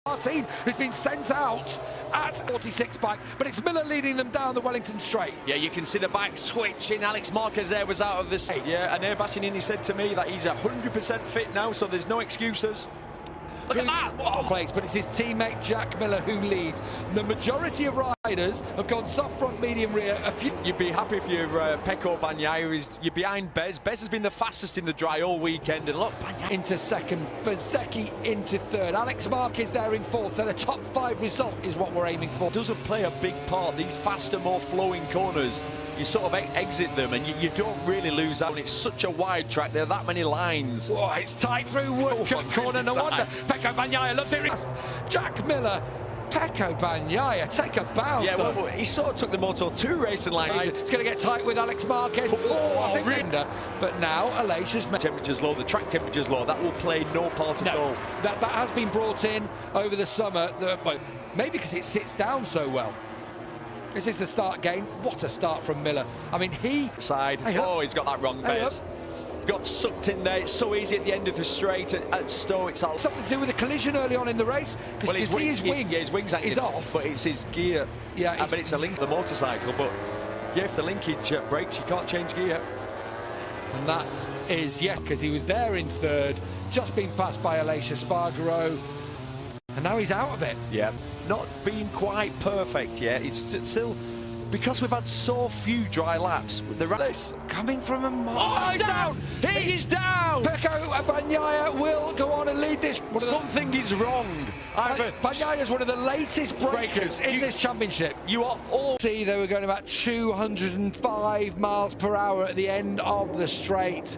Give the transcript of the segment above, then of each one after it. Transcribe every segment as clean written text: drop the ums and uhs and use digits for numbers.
Martin, who's been sent out at 46 bike, but it's Miller leading them down the Wellington Straight. Yeah, you can see the bike switching. Alex Marquez there was out of the seat. Yeah, and Bassinini said to me that he's 100% fit now, so there's no excuses. Look at that! Whoa. Place, but it's his teammate Jack Miller who leads. The majority of riders have gone soft front, medium rear. You'd be happy if you're Pecco Bagnaia. You're behind Bez. Bez has been the fastest in the dry all weekend, and look, Bagnaia into second, Bezzecchi into third. Alex Marquez there in fourth. So the top 5 result is what we're aiming for. It doesn't play a big part. These faster, more flowing corners, you sort of exit them and you don't really lose out. It's such a wide track. There are that many lines. Oh, it's tight through Woodcut corner. No wonder. Pecco Bagnaia, look there. Jack Miller. Pecco Bagnaia, take a bow. Yeah, well, he sort of took the Moto 2 racing line. Right. It's going to get tight with Alex Marquez. But now Alicia's temperature's low, the track temperature's low. That will play no part at all. That has been brought in over the summer. Maybe because it sits down so well. This is the start gain. What a start from Miller. I mean, Side. Oh, he's got that wrong, Bez. Got sucked in there. It's so easy at the end of the straight at Stowe. It's all something to do with a collision early on in the race. Because you see his wing. Yeah, his wing's is off, but it's his gear. Yeah, but it's a link, the motorcycle. But yeah, if the linkage breaks, you can't change gear. And that is because he was there in third, just been passed by Espagaro, and now he's out of it. Yeah, not being quite perfect yet. It's still. Because we've had so few dry laps, the race coming from a mile. Oh, he's down! He is down! Pecco Bagnaia will go on and lead this. Something is wrong. Bagnaia is one of the latest breakers in this championship. You are all... See, they were going about 205 miles per hour at the end of the straight.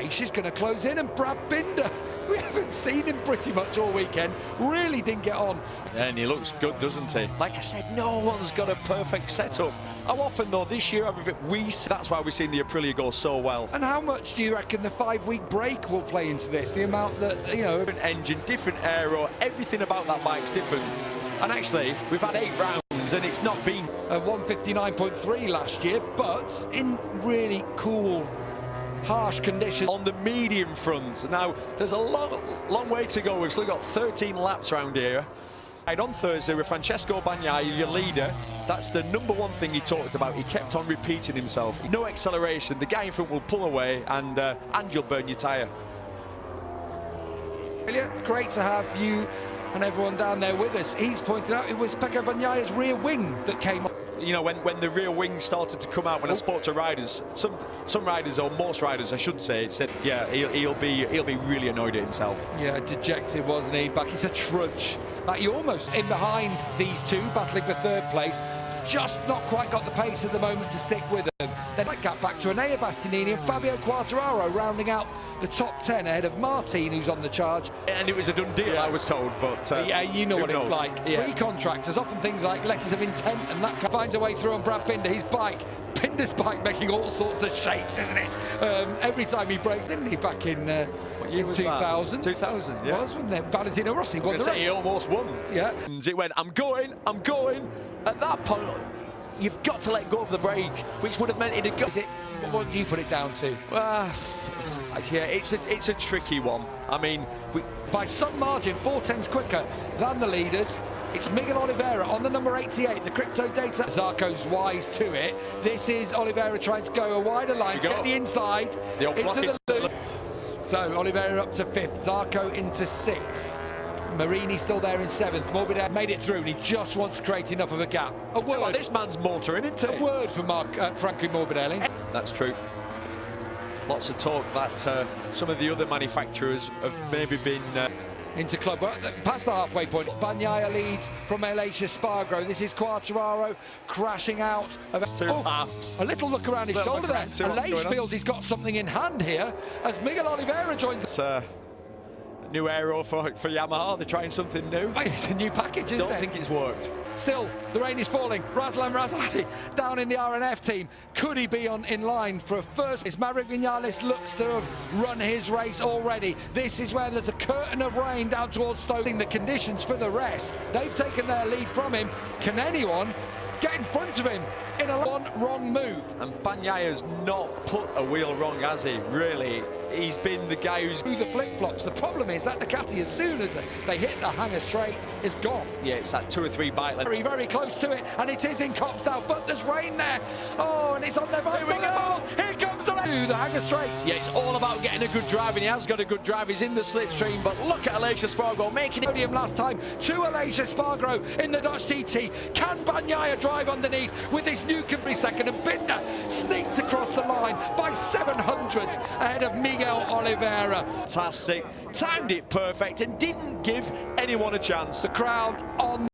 She's going to close in, and Brad Binder, we haven't seen him pretty much all weekend, really didn't get on. And he looks good, doesn't he? Like I said, no one's got a perfect setup. How often though this year that's why we've seen the Aprilia go so well. And how much do you reckon the 5-week break will play into this? The amount that, different engine, different aero, everything about that bike's different. And actually, we've had 8 rounds and it's not been... 159.3 last year, but in really cool, harsh conditions. On the medium front. Now, there's a long way to go. We've still got 13 laps around here. And on Thursday with Francesco Bagnaia, your leader, that's the #1 thing he talked about. He kept on repeating himself. No acceleration. The guy in front will pull away and you'll burn your tyre. Great to have you and everyone down there with us. He's pointed out it was Pecco Bagnaia's rear wing that came up. You know, when the rear wing started to come out, when I spoke to riders, some riders, or most riders I should say, said, yeah, he'll be really annoyed at himself. Yeah, dejected, wasn't he? Back, it's a trudge. Like, you're almost in behind these two, battling for third place. Just not quite got the pace at the moment to stick with them. Then that gap back to ahir Bassinini and Fabio Quartararo rounding out the top 10 ahead of Martin, who's on the charge. And it was a done deal, I was told, but... yeah, you know what knows? it's like. Yeah. Three contractors, often things like letters of intent, and that finds a way through on Brad Binder. His bike, Binder's bike making all sorts of shapes, isn't it? Every time he breaks, didn't he, back in 2000? 2000, yeah. Wasn't it? Valentino Rossi won the race. He almost won. Yeah. And it went, I'm going. At that point, you've got to let go of the brake, which would have meant it'd go. What do you put it down to? Yeah, it's a tricky one. I mean, by some margin, 4/10 quicker than the leaders. It's Miguel Oliveira on the number 88, the crypto data. Zarco's wise to it. This is Oliveira trying to go a wider line to get the inside into the loop. So Oliveira up to 5th, Zarco into 6th. Marini still there in 7th. Morbidelli made it through and he just wants to create enough of a gap. A word. Like this man's motoring, isn't it? A word for Frankie Morbidelli. That's true. Lots of talk that some of the other manufacturers have maybe been... into club, past the halfway point. Bagnaia leads from Espagaro. This is Quartararo crashing out. A little look around his shoulder there. Aleix feels he's got something in hand here as Miguel Oliveira joins. New aero for Yamaha. They're trying something new. It's a new package, isn't it? Don't think it's worked. Still, the rain is falling. Razlan Razali down in the RNF team. Could he be in line for a first? Maverick Vinales looks to have run his race already. This is where there's a curtain of rain down towards Stowe. The conditions for the rest. They've taken their lead from him. Can anyone get in front of him in a wrong move? And Bagnaia's not put a wheel wrong, has he? Really? he's been the guy who's... through the flip-flops. The problem is that Ducati, as soon as they hit the hanger straight, is gone. Yeah, it's that 2 or 3 bike length. Very, very close to it, and it is in Copsdale, but there's rain there. Oh, and it's on their bike. Here we go. Here comes the hanger straight. Yeah, it's all about getting a good drive, and he has got a good drive. He's in the slipstream, but look at Espagaro making it. Podium last time to Espagaro in the Dutch TT. Can Bagnaia drive underneath with this new Camry second? And Binder sneaks across the line by 700 ahead of Miguel Oliveira. Fantastic, timed it perfect and didn't give anyone a chance. The crowd on